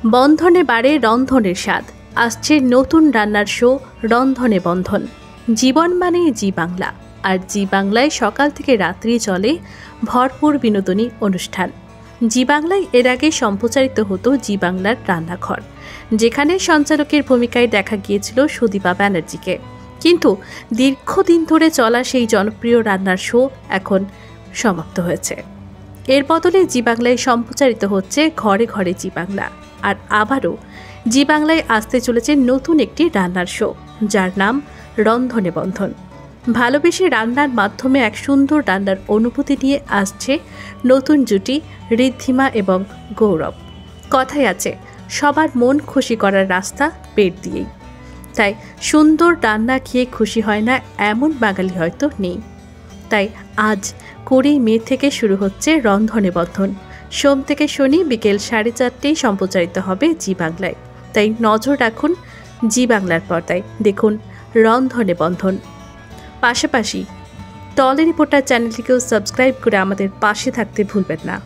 বন্ধনে বাড়ে রন্ধনের স্বাদ। আসছে নতুন রান্নার শো রন্ধনে বন্ধন। জীবন মানে জি বাংলা, আর জি বাংলায় সকাল থেকে রাত্রি চলে ভরপুর বিনোদনী অনুষ্ঠান। জি বাংলায় এর আগে সম্প্রচারিত হতো জি বাংলার রান্নাঘর, যেখানে সঞ্চালকের ভূমিকায় দেখা গিয়েছিল সুদীপা ব্যানার্জিকে। কিন্তু দীর্ঘদিন ধরে চলা সেই জনপ্রিয় রান্নার শো এখন সমাপ্ত হয়েছে। এর বদলে জি বাংলায় সম্প্রচারিত হচ্ছে ঘরে ঘরে জি বাংলা। আর আবারও জি বাংলায় আসতে চলেছে নতুন একটি রান্নার শো, যার নাম রন্ধনে বন্ধন। ভালোবেসে রান্নার মাধ্যমে এক সুন্দর রান্নার অনুভূতি নিয়ে আসছে নতুন জুটি ঋদ্ধিমা এবং গৌরব। কথায় আছে, সবার মন খুশি করার রাস্তা পেট দিয়েই। তাই সুন্দর রান্না খেয়ে খুশি হয় না এমন বাঙালি হয়তো নেই। তাই আজ 20 মে থেকে শুরু হচ্ছে রন্ধনে বন্ধন। সোম থেকে শনি বিকেল 4:30টায় সম্প্রচারিত হবে জি বাংলায়। তাই নজর রাখুন জি বাংলার পর্দায়, দেখুন রন্ধনে বন্ধন। পাশাপাশি টলি রিপোর্টার চ্যানেলটিকেও সাবস্ক্রাইব করে আমাদের পাশে থাকতে ভুলবেন না।